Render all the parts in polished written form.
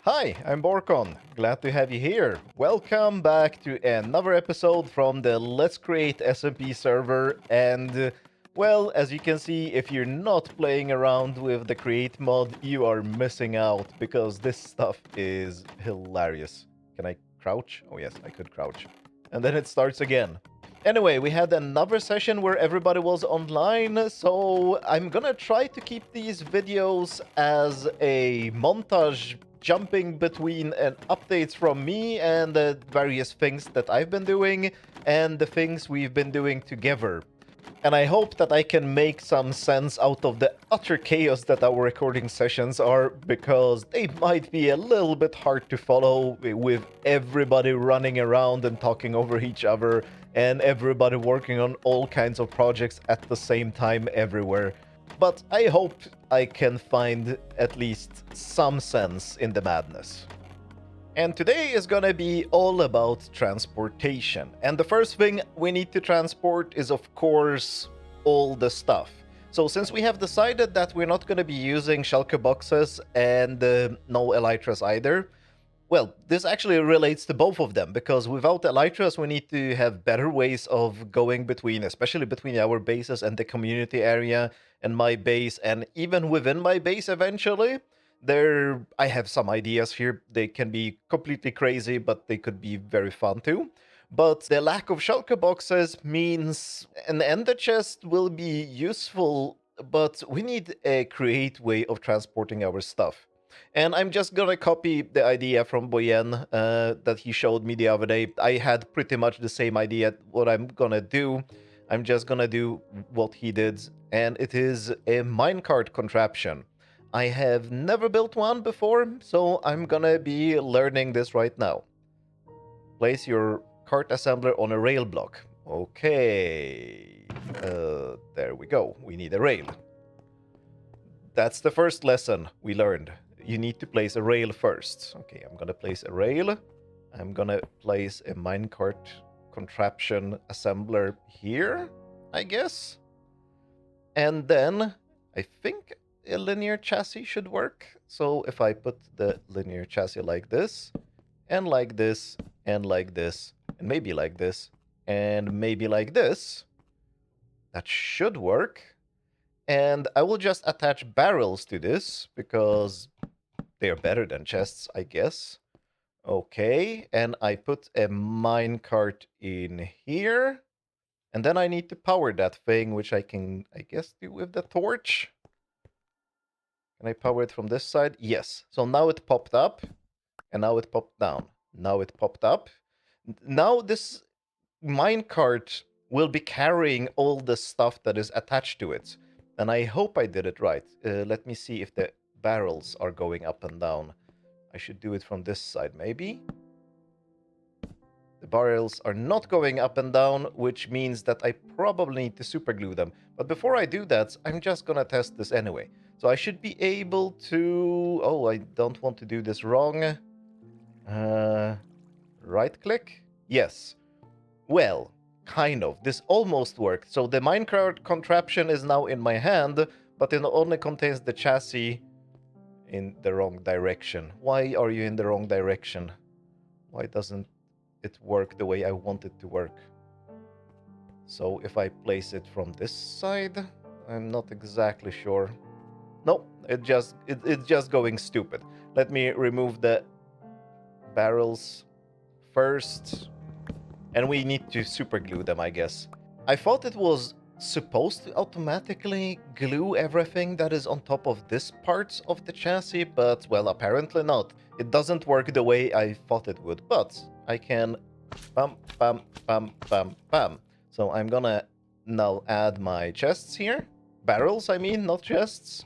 Hi, I'm Borkon. Glad to have you here. Welcome back to another episode from the Let's Create SMP server. Well, as you can see, if you're not playing around with the Create mod, you are missing out because this stuff is hilarious. Can I crouch? Oh, yes, I could crouch. And then it starts again. Anyway, we had another session where everybody was online, so I'm gonna try to keep these videos as a montage jumping between updates from me and the various things that I've been doing and the things we've been doing together. And I hope that I can make some sense out of the utter chaos that our recording sessions are, because they might be a little bit hard to follow with everybody running around and talking over each other and everybody working on all kinds of projects at the same time everywhere. But I hope I can find at least some sense in the madness. And today is gonna be all about transportation. And the first thing we need to transport is, of course, all the stuff. So since we have decided that we're not gonna be using shulker boxes and no elytras either, well, this actually relates to both of them, because without elytras we need to have better ways of going between, especially between our bases and the community area and my base, and even within my base eventually. I have some ideas here. They can be completely crazy, but they could be very fun too. But the lack of shulker boxes means an ender chest will be useful, but we need a create way of transporting our stuff. And I'm just gonna copy the idea from Boyen that he showed me the other day. I had pretty much the same idea. What I'm gonna do, I'm just gonna do what he did, and it is a minecart contraption. I have never built one before, so I'm gonna be learning this right now. Place your cart assembler on a rail block. Okay. There we go. We need a rail. That's the first lesson we learned. You need to place a rail first. Okay, I'm gonna place a rail. I'm gonna place a minecart contraption assembler here, I guess. And then I think a linear chassis should work. So if I put the linear chassis like this, and like this, and like this, and maybe like this, and maybe like this, that should work. And I will just attach barrels to this because they're better than chests, I guess. Okay, and I put a minecart in here. And then I need to power that thing, which I can, I guess, do with the torch. Can I power it from this side? Yes. So now it popped up, and now it popped down. Now it popped up. Now this minecart will be carrying all the stuff that is attached to it. And I hope I did it right. Let me see if the barrels are going up and down. I should do it from this side, maybe. The barrels are not going up and down, which means that I probably need to super glue them. But before I do that, I'm just gonna test this anyway. So I should be able to... Oh, I don't want to do this wrong. Right click? Yes. Well, kind of. This almost worked. So the minecart contraption is now in my hand, but it only contains the chassis in the wrong direction. Why are you in the wrong direction? Why doesn't it work the way I want it to work? So if I place it from this side, I'm not exactly sure. No, it's just going stupid. Let me remove the barrels first. And we need to super glue them, I guess. I thought it was supposed to automatically glue everything that is on top of this part of the chassis, but, well, apparently not. It doesn't work the way I thought it would, but I can bam, bam, bam, bam, bam. So I'm gonna now add my chests here. Barrels, I mean, not chests.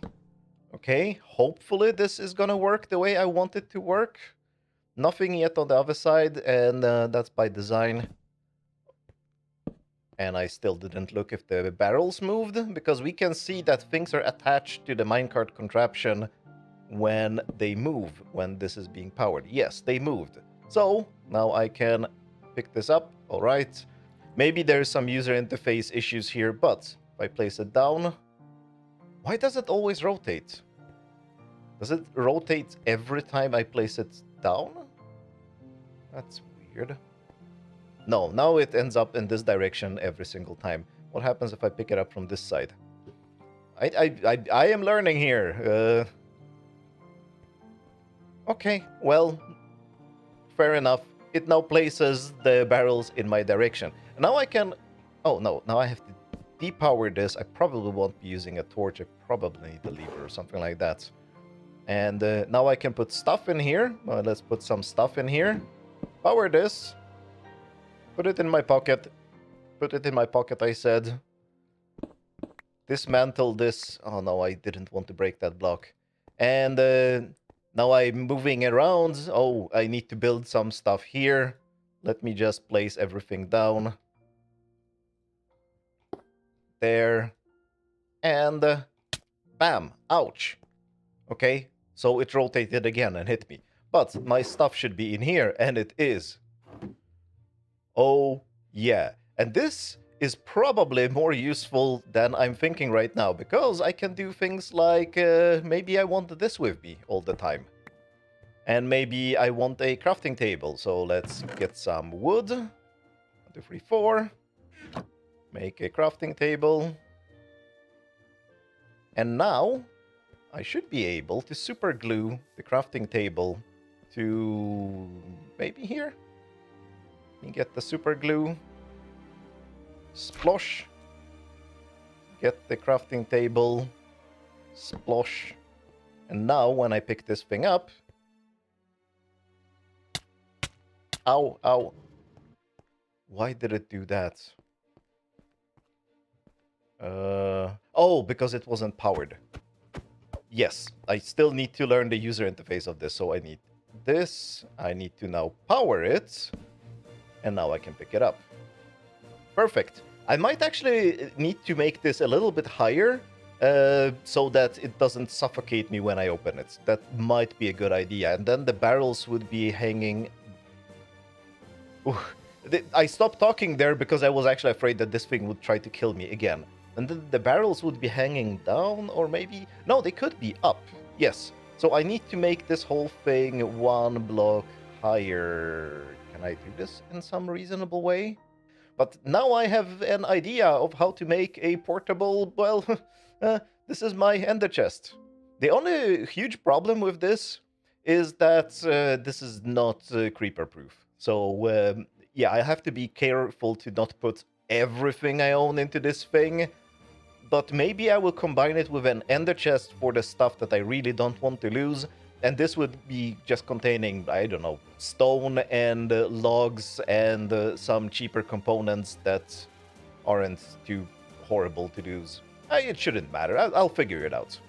Okay, hopefully this is gonna work the way I want it to work. Nothing yet on the other side, and that's by design. And I still didn't look if the barrels moved, because we can see that things are attached to the minecart contraption when they move, when this is being powered. Yes, they moved. So now I can pick this up. All right. Maybe there's some user interface issues here, but if I place it down, why does it always rotate? Does it rotate every time I place it down? That's weird. No, now it ends up in this direction every single time. What happens if I pick it up from this side? I am learning here. Okay, well, fair enough. It now places the barrels in my direction. Now I can... Oh, no, now I have to depower this. I probably won't be using a torch. I probably need a lever or something like that. And now I can put stuff in here. Well, let's put some stuff in here. Power this. Put it in my pocket. Put it in my pocket, I said. Dismantle this. Oh, no, I didn't want to break that block. And now I'm moving around. Oh, I need to build some stuff here. Let me just place everything down. There. And bam. Ouch. Okay, so it rotated again and hit me. But my stuff should be in here, and it is. Oh, yeah. And this is probably more useful than I'm thinking right now, because I can do things like, maybe I want this with me all the time. And maybe I want a crafting table, so let's get some wood. 1, 2, 3, 4. Make a crafting table. And now I should be able to super glue the crafting table to maybe here. Let me get the super glue. Splosh. Get the crafting table. Splosh. And now when I pick this thing up... Ow, ow. Why did it do that? Oh, because it wasn't powered. Yes, I still need to learn the user interface of this, so I need this. I need to now power it. And now I can pick it up. Perfect. I might actually need to make this a little bit higher so that it doesn't suffocate me when I open it. That might be a good idea. And then the barrels would be hanging... Ooh. I stopped talking there because I was actually afraid that this thing would try to kill me again. And then the barrels would be hanging down, or maybe... No, they could be up. Yes. So I need to make this whole thing 1 block higher. Can I do this in some reasonable way? But now I have an idea of how to make a portable... Well, this is my ender chest. The only huge problem with this is that this is not creeper-proof. So, yeah, I have to be careful to not put everything I own into this thing. But maybe I will combine it with an ender chest for the stuff that I really don't want to lose. And this would be just containing, I don't know, stone and logs and some cheaper components that aren't too horrible to lose. It shouldn't matter. I'll figure it out.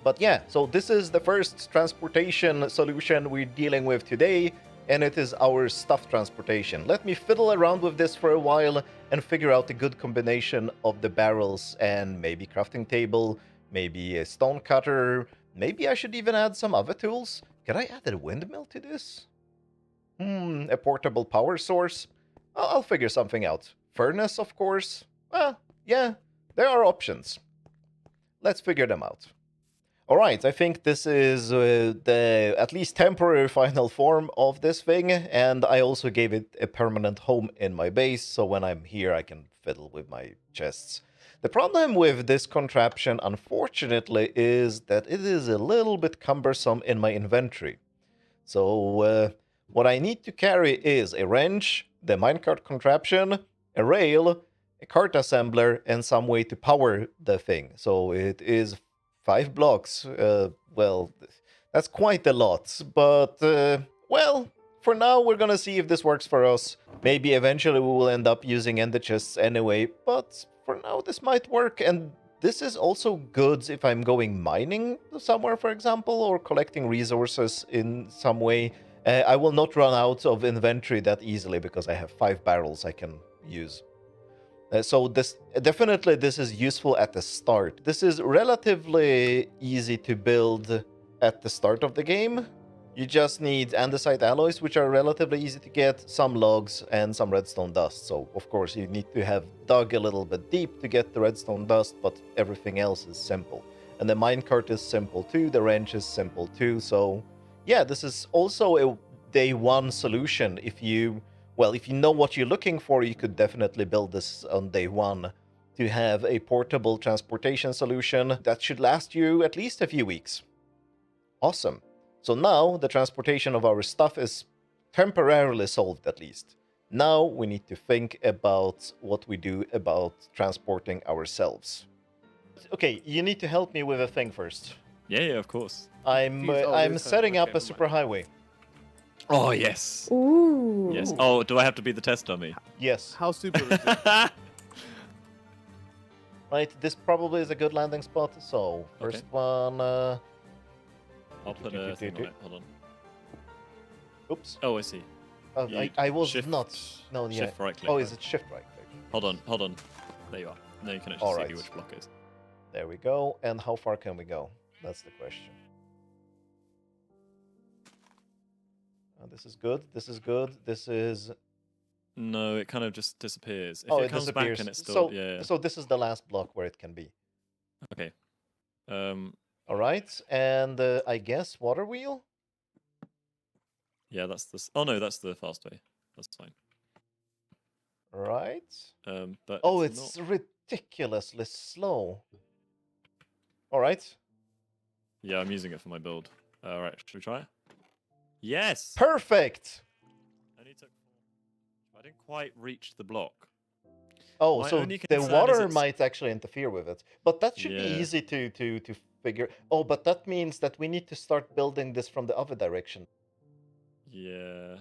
But yeah, so this is the first transportation solution we're dealing with today. And it is our stuff transportation. Let me fiddle around with this for a while and figure out a good combination of the barrels and maybe crafting table, maybe a stone cutter. Maybe I should even add some other tools. Can I add a windmill to this? A portable power source? I'll figure something out. Furnace, of course. Well, yeah, there are options. Let's figure them out. Alright, I think this is the at least temporary final form of this thing, and I also gave it a permanent home in my base, so when I'm here I can fiddle with my chests. The problem with this contraption, unfortunately, is that it is a little bit cumbersome in my inventory. So what I need to carry is a wrench, the minecart contraption, a rail, a cart assembler, and some way to power the thing. So it is 5 blocks. Well, that's quite a lot, but, well, for now we're gonna see if this works for us. Maybe eventually we will end up using ender chests anyway, but for now this might work, and this is also good if I'm going mining somewhere, for example, or collecting resources in some way. I will not run out of inventory that easily because I have 5 barrels I can use. So this is useful at the start. This is relatively easy to build at the start of the game. You just need andesite alloys, which are relatively easy to get, some logs, and some redstone dust. So, of course, you need to have dug a little bit deep to get the redstone dust, but everything else is simple. And the minecart is simple too, the wrench is simple too. So yeah, this is also a day one solution. If you know what you're looking for, you could definitely build this on day one to have a portable transportation solution that should last you at least a few weeks. Awesome. So now the transportation of our stuff is temporarily solved, at least. Now we need to think about what we do about transporting ourselves. Okay, you need to help me with a thing first. Yeah, of course. I'm setting up a superhighway. Oh, yes. Ooh. Yes. Oh, do I have to be the test dummy? Yes. How super is it? Right, this probably is a good landing spot. So, first one... I'll put a thing on it. Hold on. Oops. Oh, I see. I was shift, not... No, yeah. Shift right click. Oh, is it shift right click? Hold on. There you are. Now you can actually see which block is. There we go. And how far can we go? That's the question. This is good. This is good. This is... No, it kind of just disappears. If it comes disappears. back and it's still... So this is the last block where it can be. Okay. All right. And I guess water wheel? Yeah, that's the... Oh, no, that's the fast way. That's fine. Right. But it's ridiculously slow. All right. Yeah, I'm using it for my build. All right, should we try it? Yes! Perfect! I didn't quite reach the block. Oh, My so only the concern water is might actually interfere with it. But that should be easy to figure. Oh, but that means that we need to start building this from the other direction. Yeah.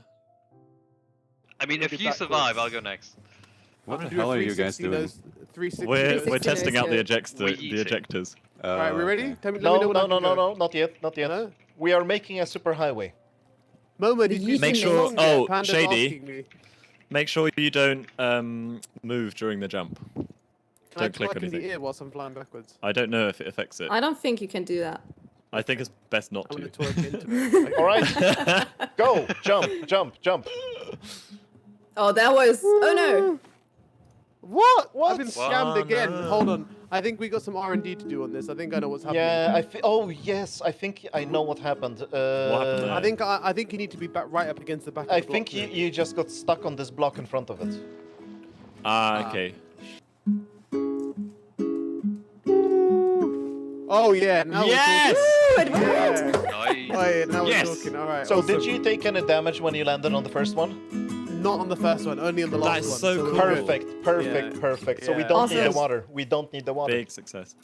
I mean, if you survive, I'll go next. What the hell are you guys doing? 360 We're testing out the We ejectors. Alright, we ready? Let me No, know when I can go. no, not yet, not yet. No? We are making a superhighway. Momo, did you Make see sure- the song oh, that Panda's Shady. asking me? Make sure you don't move during the jump. Can I Don't click talk in the anything. ear whilst I'm flying backwards? I don't know if it affects it. I don't think you can do that. I think it's best not I'm to. gonna twerk into it. All right, go, jump. Oh, that was... Oh, no. What? What? I've been scammed Oh, again. no. Hold on. I think we got some R&D to do on this. I think I know what's happening. Yeah, oh yes, I think I know what happened. happened there? I think you need to be right up against the back. I of the block think you just got stuck on this block in front of it. Okay. Oh yeah. Now Yes! Ooh, it worked. We're talking. Nice. Oh yeah. Now Yes! we're talking. All right. So awesome. did you take any damage when you landed on the first one? Not on the first one. Only on the last is one. so we're cool. good. Perfect. So we Yeah. don't need the Awesome. water. We don't need the water. Big success.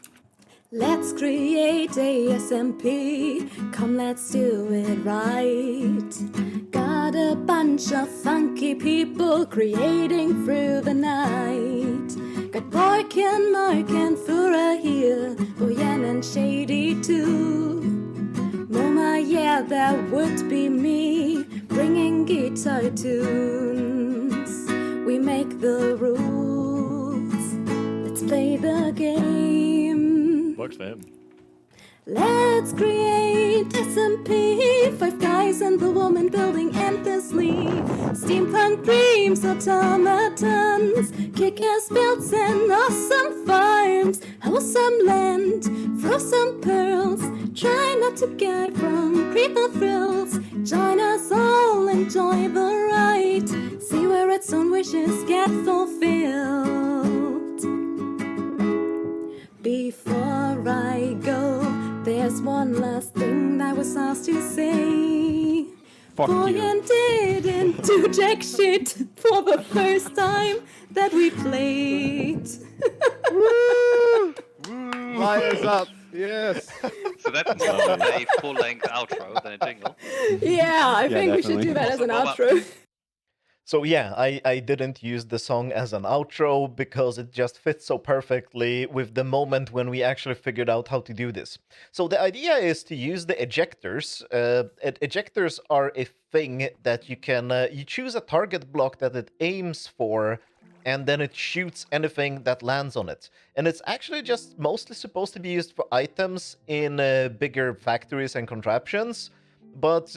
Let's create a SMP. Come, let's do it right. Got a bunch of funky people creating through the night. Got Borkon, Mark, and Fura here. Boyan and Shady too. Moma, yeah, that would be me. Bringing guitar tunes. We make the rules. Let's play the game. Works for him. Let's create SMP. 5 guys and the woman building endlessly. Steampunk dreams, automatons. Kick-ass builds and awesome farms. Wholesome land, frozen pearls. Try not to get from creeper thrills. Join us all, enjoy the ride. See where its own wishes get fulfilled. Before I go, there's one last thing I was asked to say. Fuck you. Boyan didn't do jack shit for the first time that we played. Liars up. Yes. So that's more of a full-length outro than a jingle. Yeah, I think we should definitely. do that as an Also, outro. So yeah, I didn't use the song as an outro because it just fits so perfectly with the moment when we actually figured out how to do this. So the idea is to use the ejectors. Ejectors are a thing that you can, you choose a target block that it aims for, and then it shoots anything that lands on it. And it's actually just mostly supposed to be used for items in bigger factories and contraptions. But,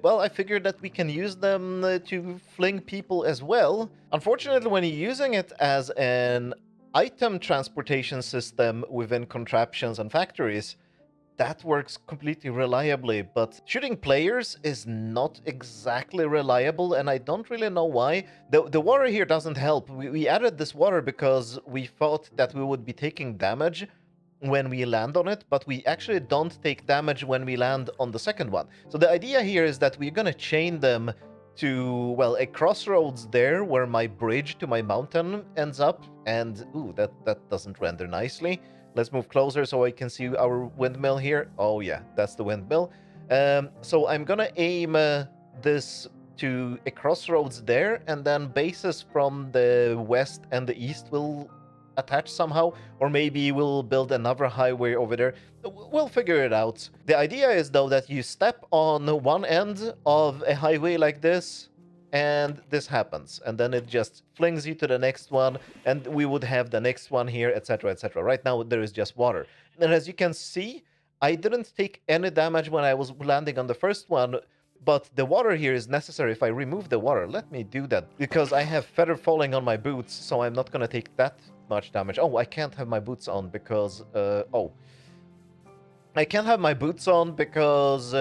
well, I figured that we can use them to fling people as well. Unfortunately, when you're using it as an item transportation system within contraptions and factories, that works completely reliably, but shooting players is not exactly reliable, and I don't really know why. The water here doesn't help. We added this water because we thought that we would be taking damage when we land on it, but we actually don't take damage when we land on the second one. So the idea here is that we're gonna chain them to, well, a crossroads there where my bridge to my mountain ends up, and ooh, that doesn't render nicely. Let's move closer so I can see our windmill here. Oh yeah, that's the windmill. So I'm gonna aim this to a crossroads there, and then bases from the west and the east will attach somehow, or maybe we'll build another highway over there. We'll figure it out. The idea is, though, that you step on one end of a highway like this, and this happens, and then it just flings you to the next one, and we would have the next one here, etc., etc. Right now there is just water, and as you can see, I didn't take any damage when I was landing on the first one, but the water here is necessary. If I remove the water, let me do that, because I have feather falling on my boots, so I'm not gonna take that much damage. Oh, I can't have my boots on because I can't have my boots on because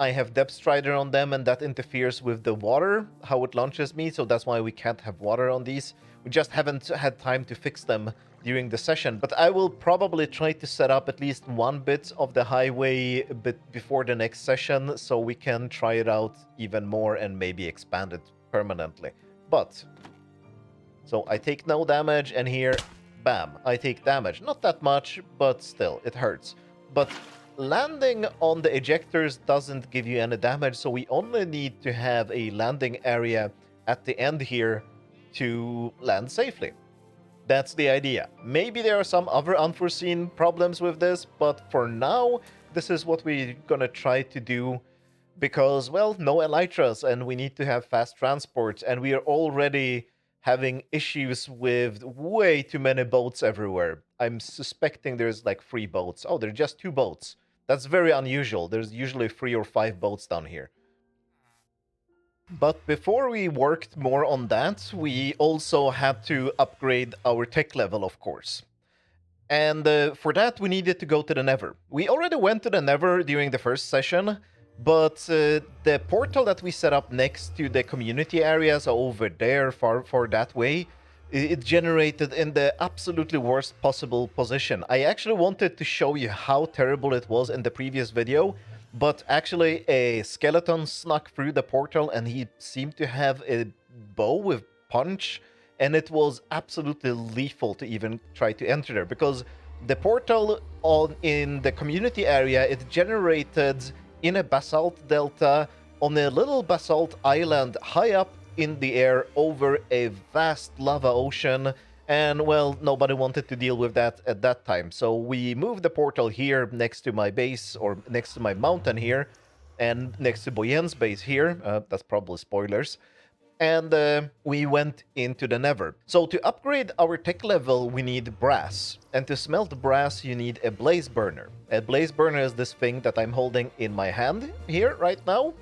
I have Depth Strider on them, and that interferes with the water, how it launches me, so that's why we can't have water on these. We just haven't had time to fix them during the session, but I will probably try to set up at least one bit of the highway a bit before the next session, so we can try it out even more and maybe expand it permanently. But, so I take no damage, and here, bam, I take damage. Not that much, but still, it hurts. But landing on the ejectors doesn't give you any damage, so we only need to have a landing area at the end here to land safely. That's the idea. Maybe there are some other unforeseen problems with this, but for now, this is what we're gonna try to do because, well, no elytras, and we need to have fast transport, and we are already having issues with way too many boats everywhere. I'm suspecting there's like 3 boats. Oh, there are just 2 boats. That's very unusual. There's usually 3 or 5 boats down here. But before we worked more on that, we also had to upgrade our tech level, of course. And for that, we needed to go to the Nether. We already went to the Nether during the first session, but the portal that we set up next to the community areas over there, far that way, it generated in the absolutely worst possible position. I actually wanted to show you how terrible it was in the previous video, but actually a skeleton snuck through the portal and he seemed to have a bow with punch, and it was absolutely lethal to even try to enter there, because the portal in the community area, it generated in a basalt delta on a little basalt island high up in the air over a vast lava ocean, and well, nobody wanted to deal with that at that time. So we moved the portal here next to my base, or next to my mountain here, and next to Boyen's base here. That's probably spoilers. And we went into the Nether. So to upgrade our tech level, we need brass. And to smelt brass, you need a blaze burner. A blaze burner is this thing that I'm holding in my hand here right now.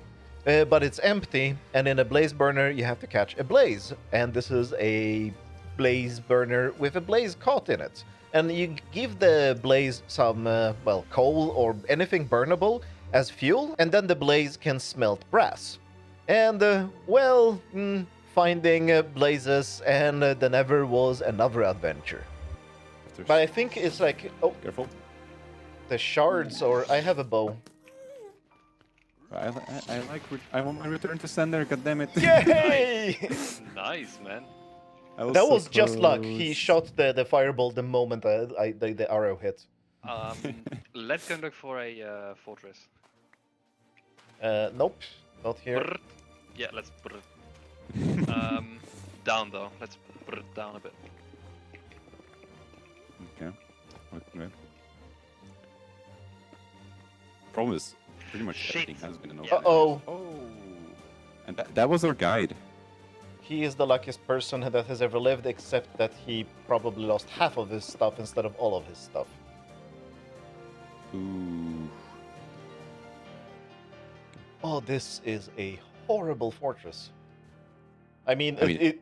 But it's empty, and in a blaze burner, you have to catch a blaze. And this is a blaze burner with a blaze caught in it. And you give the blaze some, well, coal or anything burnable as fuel, and then the blaze can smelt brass. And, well, finding blazes and the Nether was another adventure. But I think it's like, oh, Careful. the shards, or I have a bow. I want my return to sender, goddammit. Yay! Nice, man. That was just luck. He shot the fireball the moment the arrow hit. Let's go look for a fortress. Nope, not here. Brrrt. Yeah, let's down though. Let's down a bit. Okay. Okay. Problem is, pretty much Shit. everything has been an Yeah. Uh-oh. Oh. And that was our guide. He is the luckiest person that has ever lived, except that he probably lost half of his stuff instead of all of his stuff. Ooh. Oh, this is a horrible fortress. I mean,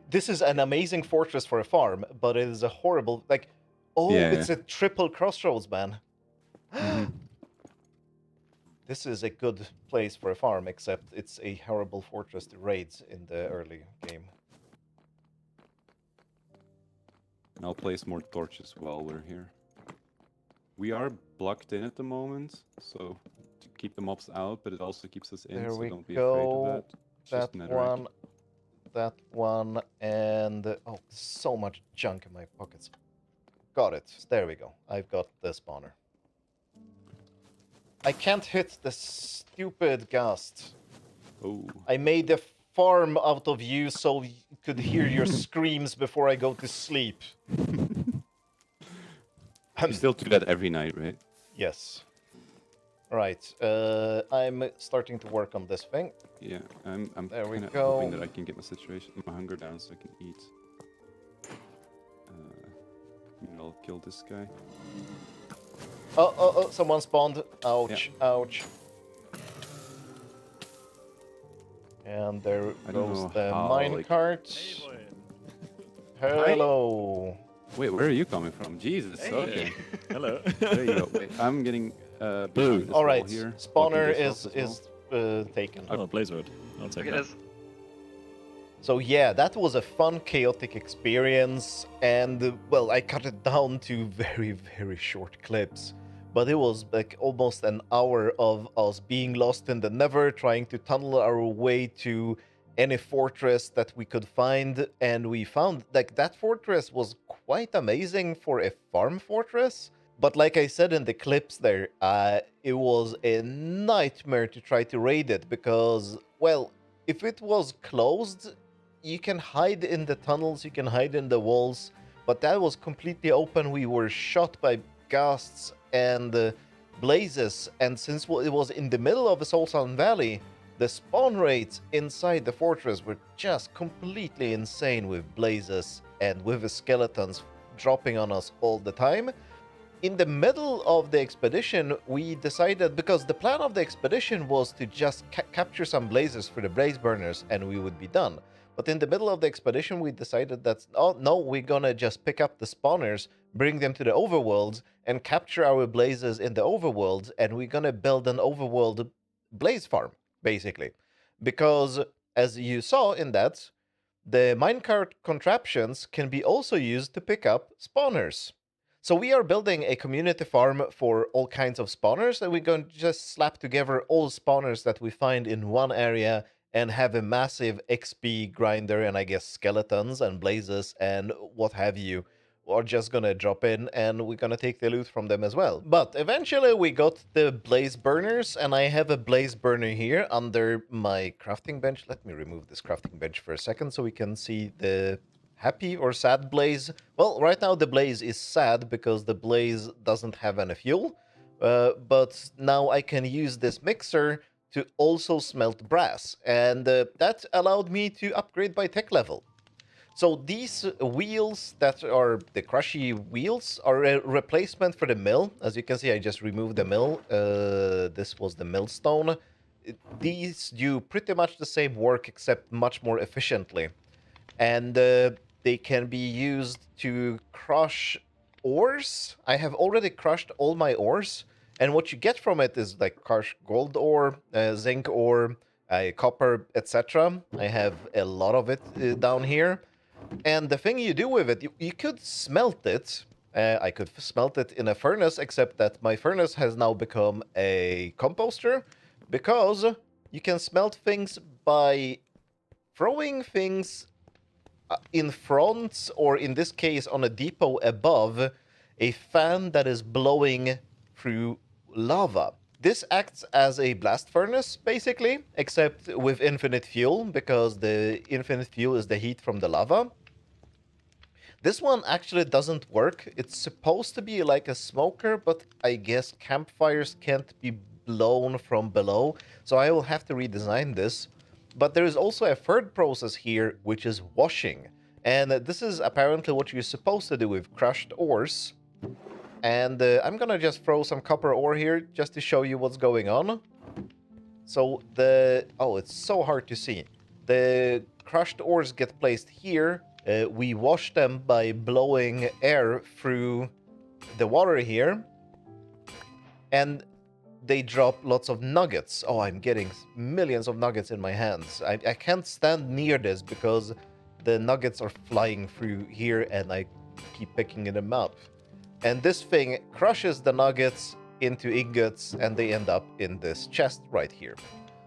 this is an amazing fortress for a farm, but it is a horrible, like, oh, Yeah. it's a triple crossroads, man. Mhm. This is a good place for a farm, except it's a horrible fortress to raid in the early game. And I'll place more torches while we're here. We are blocked in at the moment, so to keep the mobs out, but it also keeps us in, There so we don't be afraid go. of that. It's just That netherite. one, and oh, so much junk in my pockets. Got it. There we go. I've got the spawner. I can't hit the stupid ghast. Oh, I made a farm out of you so you could hear your screams before I go to sleep. you still do that every night, right? Yes. Right. I'm starting to work on this thing. Yeah, I'm There we kind of go. hoping that I can get my hunger down so I can eat. And I'll kill this guy. Oh, someone spawned. Ouch, ouch. And there I don't goes know the how, minecart. Hey, boy. Hello. Wait, where are you coming from? Jesus, Hey. okay. Hello. There you go. Wait, I'm getting Blue. behind this All wall right, here. spawner blocking this is off as taken. Oh, Blazewood. I'll take Okay, that. there's So yeah, that was a fun, chaotic experience, and well, I cut it down to very, very short clips. But it was like almost an hour of us being lost in the Nether, trying to tunnel our way to any fortress that we could find, and we found like that fortress was quite amazing for a farm fortress. But like I said in the clips there, it was a nightmare to try to raid it because, well, if it was closed, you can hide in the tunnels, you can hide in the walls, but that was completely open. We were shot by ghasts and blazes, and since it was in the middle of the Soulsun Valley, the spawn rates inside the fortress were just completely insane with blazes and with the skeletons dropping on us all the time. In the middle of the expedition, we decided, because the plan of the expedition was to just capture some blazes for the blaze burners and we would be done. But in the middle of the expedition, we decided that, oh no, we're gonna just pick up the spawners, bring them to the overworld, and capture our blazes in the overworld, and we're gonna build an overworld blaze farm, basically. Because, as you saw in that, the minecart contraptions can be also used to pick up spawners. So we are building a community farm for all kinds of spawners, and we're going to just slap together all spawners that we find in one area and have a massive XP grinder, and I guess skeletons and blazes and what have you are just gonna drop in, and we're gonna take the loot from them as well. But eventually we got the blaze burners, and I have a blaze burner here under my crafting bench. Let me remove this crafting bench for a second so we can see the happy or sad blaze. Well, right now the blaze is sad because the blaze doesn't have any fuel, but now I can use this mixer to also smelt brass, and that allowed me to upgrade my tech level. So these wheels that are the crushy wheels are a replacement for the mill. As you can see, I just removed the mill. This was the millstone. These do pretty much the same work except much more efficiently. And they can be used to crush ores. I have already crushed all my ores. And what you get from it is like crushed gold ore, zinc ore, copper, etc. I have a lot of it down here. And the thing you do with it, you could smelt it. I could smelt it in a furnace, except that my furnace has now become a composter, because you can smelt things by throwing things in front, or in this case on a depot above, a fan that is blowing through lava. This acts as a blast furnace, basically, except with infinite fuel, because the infinite fuel is the heat from the lava. This one actually doesn't work. It's supposed to be like a smoker, but I guess campfires can't be blown from below, so I will have to redesign this. But there is also a third process here, which is washing. And this is apparently what you're supposed to do with crushed ores. And I'm gonna just throw some copper ore here just to show you what's going on. So oh, it's so hard to see. The crushed ores get placed here. We wash them by blowing air through the water here. And they drop lots of nuggets. Oh, I'm getting millions of nuggets in my hands. I can't stand near this because the nuggets are flying through here and I keep picking them up. And this thing crushes the nuggets into ingots and they end up in this chest right here.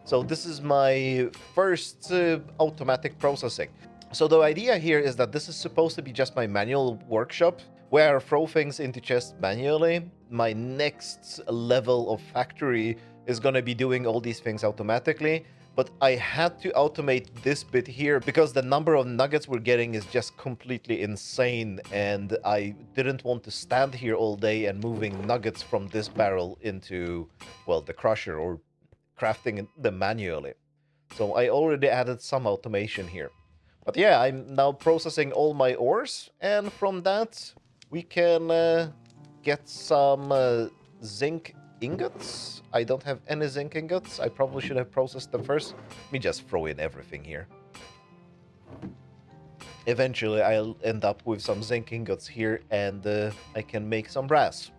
So this is my first automatic processing. So the idea here is that this is supposed to be just my manual workshop where I throw things into chests manually. My next level of factory is going to be doing all these things automatically. But I had to automate this bit here because the number of nuggets we're getting is just completely insane. And I didn't want to stand here all day and moving nuggets from this barrel into, well, the crusher or crafting them manually. So I already added some automation here. But yeah, I'm now processing all my ores. And from that, we can get some zinc ingots. I don't have any zinc ingots. I probably should have processed them first. Let me just throw in everything here. Eventually, I'll end up with some zinc ingots here and I can make some brass.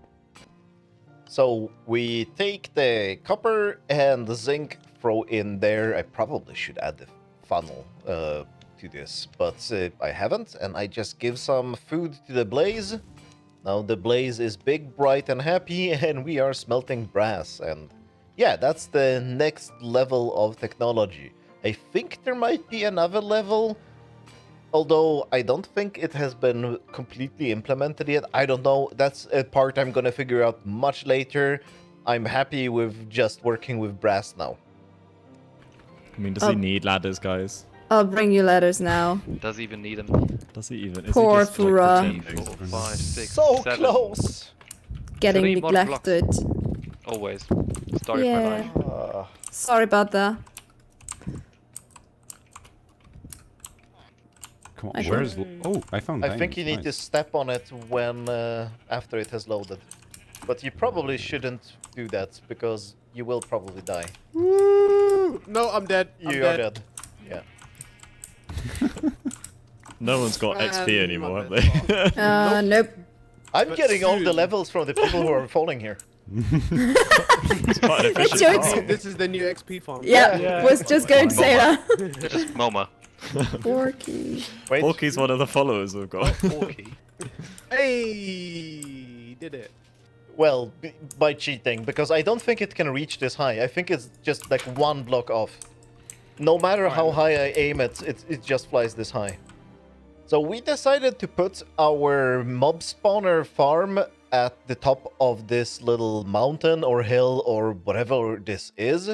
So we take the copper and the zinc, throw in there. I probably should add the funnel to this, but I haven't. And I just give some food to the blaze. Now the blaze is big, bright, and happy, and we are smelting brass. And yeah, that's the next level of technology. I think there might be another level, although I don't think it has been completely implemented yet. I don't know. That's a part I'm going to figure out much later. I'm happy with just working with brass now. I mean, does he need ladders, guys? I'll bring you letters now. Does he even need them? Does he even? Is Poor he just, Fura. like, pretending? 4, 5, 6, So 7. close! Getting 3 mod blocks. neglected. Always. Story of my Yeah. life. Sorry about that. Come on, I where's... Oh, I found I think diamonds, you need to nice. step on it when after it has loaded. But you probably shouldn't do that because you will probably die. Woo! No, I'm dead. I'm You are dead. dead. Yeah. No one's got XP Man, anymore, have my they? bad. Nope. I'm But getting all the soon. levels from the people who are falling here. It's quite an efficient jokes. farm. This is the new XP farm. Yeah, was just going to say that. Just MoMA. Porky. Wait, Porky's one of the followers we've got. Porky. Hey, did it. well, by cheating, because I don't think it can reach this high. I think it's just like one block off. No matter how high I aim it, it just flies this high. So we decided to put our mob spawner farm at the top of this little mountain or hill or whatever this is.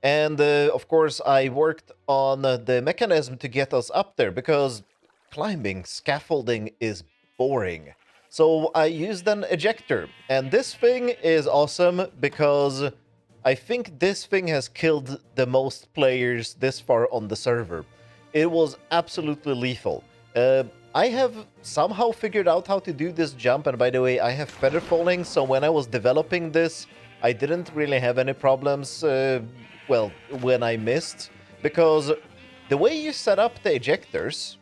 And of course, I worked on the mechanism to get us up there because climbing scaffolding is boring. So I used an ejector. And this thing is awesome because I think this thing has killed the most players this far on the server. It was absolutely lethal. I have somehow figured out how to do this jump, and by the way, I have feather falling, so when I was developing this, I didn't really have any problems, well, when I missed, because the way you set up the ejectors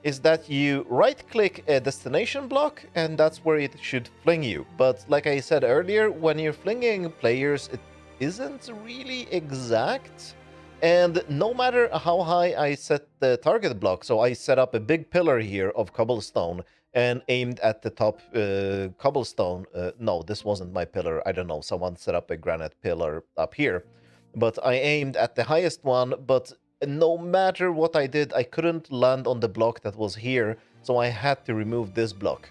is that you right-click a destination block, and that's where it should fling you. But like I said earlier, when you're flinging players, it isn't really exact. And no matter how high I set the target block, so I set up a big pillar here of cobblestone and aimed at the top cobblestone. No, this wasn't my pillar. I don't know. Someone set up a granite pillar up here. But I aimed at the highest one, but no matter what I did, I couldn't land on the block that was here, so I had to remove this block.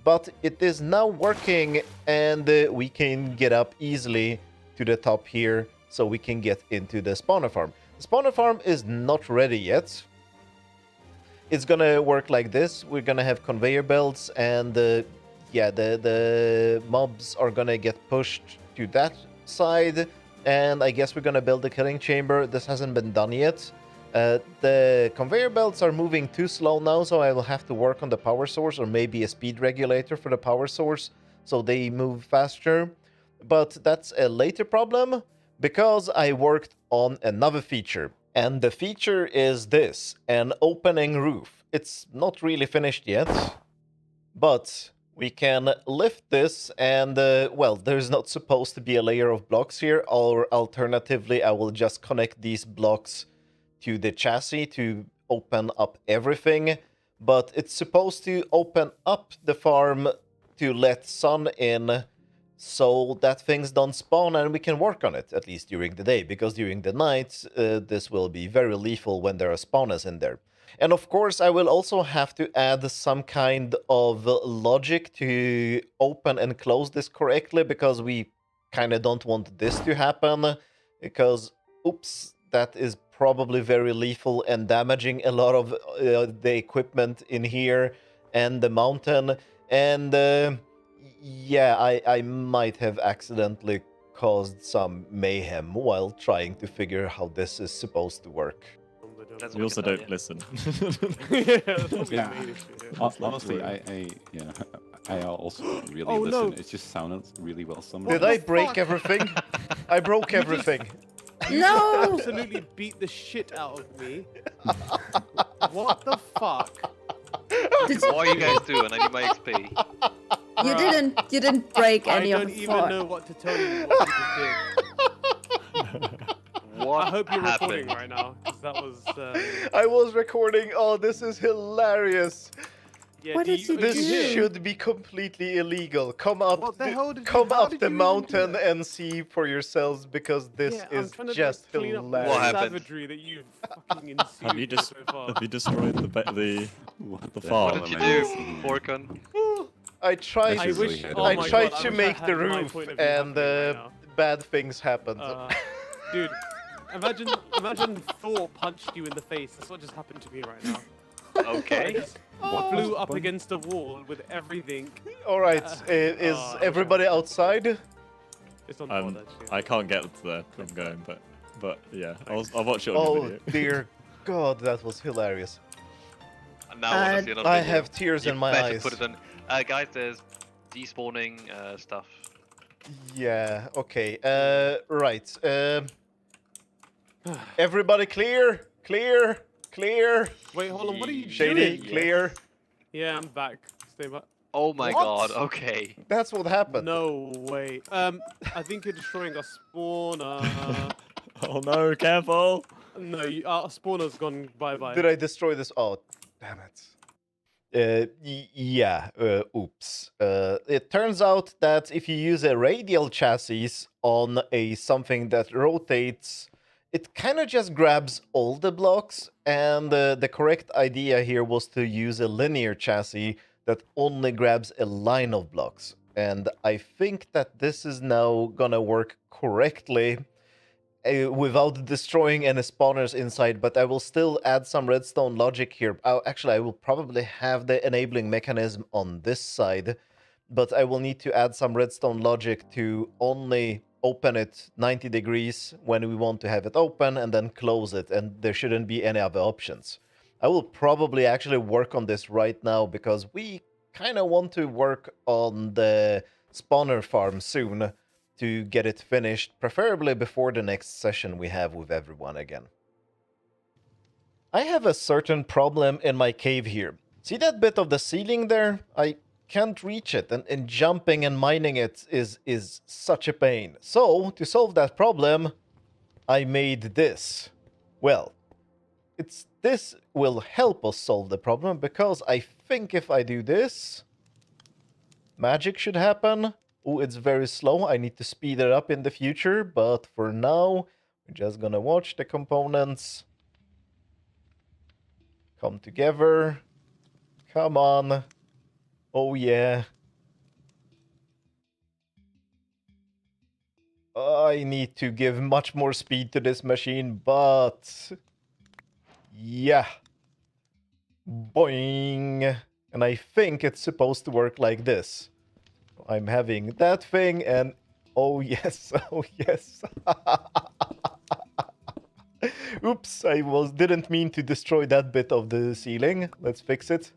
But it is now working, and we can get up easily to the top here, so we can get into the spawner farm. The spawner farm is not ready yet. It's gonna work like this. We're gonna have conveyor belts, and yeah, the mobs are gonna get pushed to that side, and I guess we're gonna build a killing chamber. This hasn't been done yet. The conveyor belts are moving too slow now, so I will have to work on the power source, or maybe a speed regulator for the power source, so they move faster. But that's a later problem, because I worked on another feature. And the feature is this, an opening roof. It's not really finished yet, but we can lift this and, well, there's not supposed to be a layer of blocks here, or alternatively, I will just connect these blocks to the chassis to open up everything. But it's supposed to open up the farm to let sun in so that things don't spawn and we can work on it, at least during the day, because during the night, this will be very lethal when there are spawners in there. And of course, I will also have to add some kind of logic to open and close this correctly, because we kind of don't want this to happen, because, oops, that is probably very lethal and damaging a lot of the equipment in here and the mountain. And yeah, I might have accidentally caused some mayhem while trying to figure how this is supposed to work. That's We what also can tell don't you. listen. Yeah, that's probably Yeah. the main issue. Yeah. Honestly, I also don't really Oh, listen. no. It just sounded really well somewhere. Did the I break fuck? everything? I broke everything. No! Absolutely beat the shit out of me. What the fuck? Did What are you guys doing? I need my XP. you didn't break any I of don't the even fort. know what to tell you what you just did. What I hope you're recording happened? right now, because that was. I was recording. Oh, this is hilarious. Yeah, What do did you are This do? here? should be completely illegal. Come up, What the hell did you- come how up did the you even do mountain that? and see for yourselves, because this Yeah, I'm is trying to just like, clean up hilarious. What the happened? savagery that you've fucking ensued Have you just so far. have you destroyed the What the the farm? What hell did am you I do, missing here? Borkon? I tried. I I should wish. really head Oh I over my tried god, I to wish I make the had my roof, point of view and happening right bad things happened. now. Dude, imagine Thor punched you in the face. That's what just happened to me right now. I Okay. just What flew was up the point? against a wall with everything. All right, is I wish I everybody had- outside? It's on pod actually. I can't get to there. I'm going, but yeah, I'll watch it on your Oh video. dear God, that was hilarious. And now I want to see it on I video. have tears You in my better eyes. put it on. Guys, there's despawning stuff. Yeah. Okay. Right. Everybody clear? Clear? Clear? Wait, hold on. What are you Shady? doing? Clear? Yeah, I'm back. Stay back. Oh my What? god, okay. That's what happened. No way. I think you're destroying a spawner. Oh no! Careful! No, our spawner's gone bye-bye. Did I destroy this? Oh, damn it. Yeah, oops. It turns out that if you use a radial chassis on a something that rotates, it kind of just grabs all the blocks, and the correct idea here was to use a linear chassis that only grabs a line of blocks. And I think that this is now gonna work correctly without destroying any spawners inside, but I will still add some redstone logic here. Actually, I will probably have the enabling mechanism on this side, but I will need to add some redstone logic to only open it 90 degrees when we want to have it open and then close it, and there shouldn't be any other options. I will probably actually work on this right now, because we kind of want to work on the spawner farm soon to get it finished, preferably before the next session we have with everyone again. I have a certain problem in my cave here. See that bit of the ceiling there? I can't reach it, and jumping and mining it is such a pain. So, to solve that problem, I made this. Well, this will help us solve the problem, because I think if I do this, magic should happen. Oh, it's very slow. I need to speed it up in the future, but for now, we're just gonna watch the components come together. Come on. Oh, yeah. I need to give much more speed to this machine, but yeah. Boing. And I think it's supposed to work like this. I'm having that thing, and oh yes, oh yes. Oops, I didn't mean to destroy that bit of the ceiling. Let's fix it.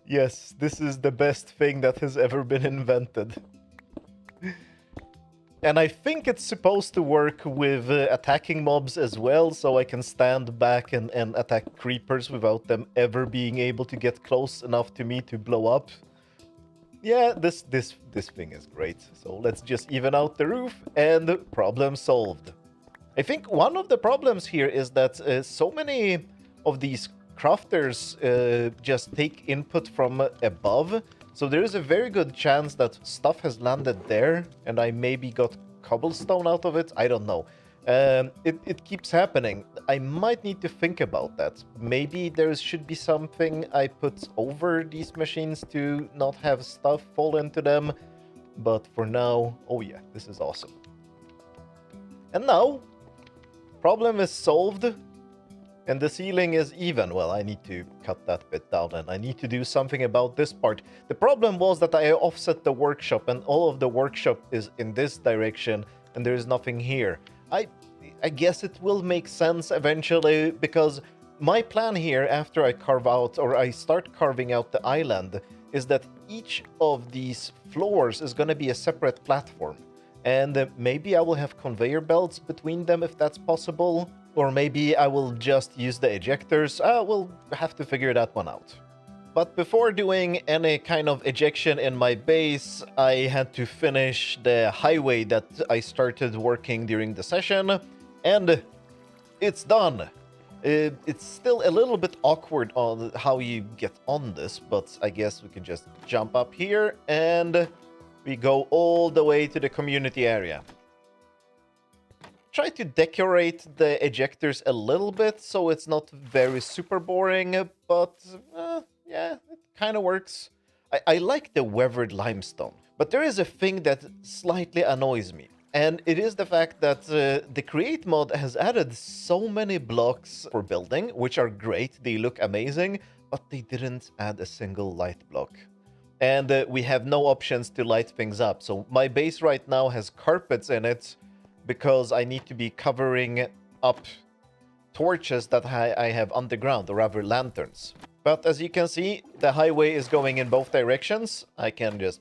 Yes, this is the best thing that has ever been invented. And I think it's supposed to work with attacking mobs as well, so I can stand back and attack creepers without them ever being able to get close enough to me to blow up. Yeah, this thing is great. So let's just even out the roof, and problem solved. I think one of the problems here is that so many of these crafters just take input from above. So there is a very good chance that stuff has landed there, and I maybe got cobblestone out of it. I don't know. It keeps happening. I might need to think about that. Maybe there should be something I put over these machines to not have stuff fall into them. But for now, oh yeah, this is awesome. And now, problem is solved. And the ceiling is even. Well, I need to cut that bit down, and I need to do something about this part. The problem was that I offset the workshop, and all of the workshop is in this direction, and there is nothing here. I guess it will make sense eventually, because my plan here, after I carve out, or I start carving out the island, is that each of these floors is going to be a separate platform. And maybe I will have conveyor belts between them if that's possible. Or maybe I will just use the ejectors. We'll have to figure that one out. But before doing any kind of ejection in my base, I had to finish the highway that I started working during the session. And it's done. It's still a little bit awkward on how you get on this, but I guess we can just jump up here and we go all the way to the community area. Try to decorate the ejectors a little bit so it's not very super boring, but yeah, it kind of works. I like the weathered limestone, but there is a thing that slightly annoys me, and it is the fact that the Create mod has added so many blocks for building, which are great, they look amazing, but they didn't add a single light block. And we have no options to light things up, so my base right now has carpets in it, because I need to be covering up torches that I have underground, or rather lanterns. But as you can see, the highway is going in both directions. I can just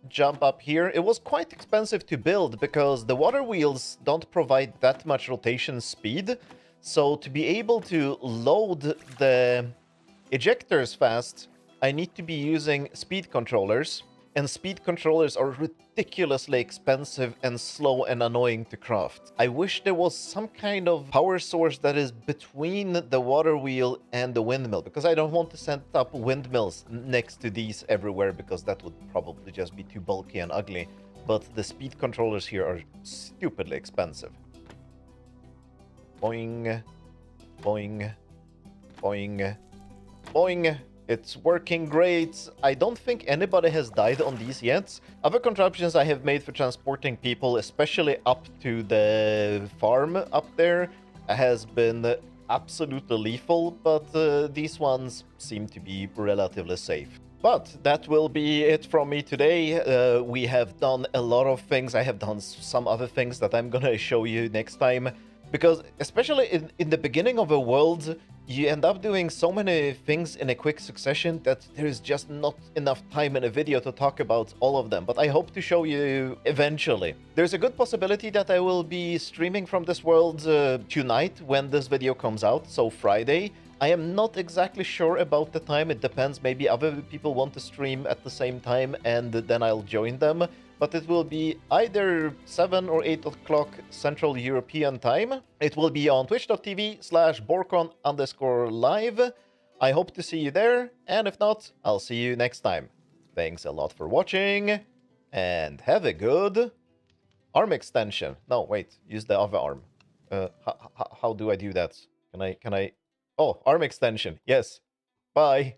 jump up here. It was quite expensive to build because the water wheels don't provide that much rotation speed. So to be able to load the ejectors fast, I need to be using speed controllers. And speed controllers are ridiculously expensive and slow and annoying to craft. I wish there was some kind of power source that is between the water wheel and the windmill, because I don't want to set up windmills next to these everywhere, because that would probably just be too bulky and ugly. But the speed controllers here are stupidly expensive. Boing, boing, boing, boing. It's working great. I don't think anybody has died on these yet. Other contraptions I have made for transporting people, especially up to the farm up there, has been absolutely lethal, but these ones seem to be relatively safe. But that will be it from me today. We have done a lot of things. I have done some other things that I'm gonna show you next time, because especially in the beginning of a world, you end up doing so many things in a quick succession that there is just not enough time in a video to talk about all of them, but I hope to show you eventually. There's a good possibility that I will be streaming from this world tonight when this video comes out, so Friday. I am not exactly sure about the time, it depends, maybe other people want to stream at the same time and then I'll join them. But it will be either 7 or 8 o'clock Central European time. It will be on twitch.tv/Borkon_live. I hope to see you there, and if not, I'll see you next time. Thanks a lot for watching, and have a good arm extension. No, wait, use the other arm. How do I do that? Can I? Oh, arm extension, yes. Bye.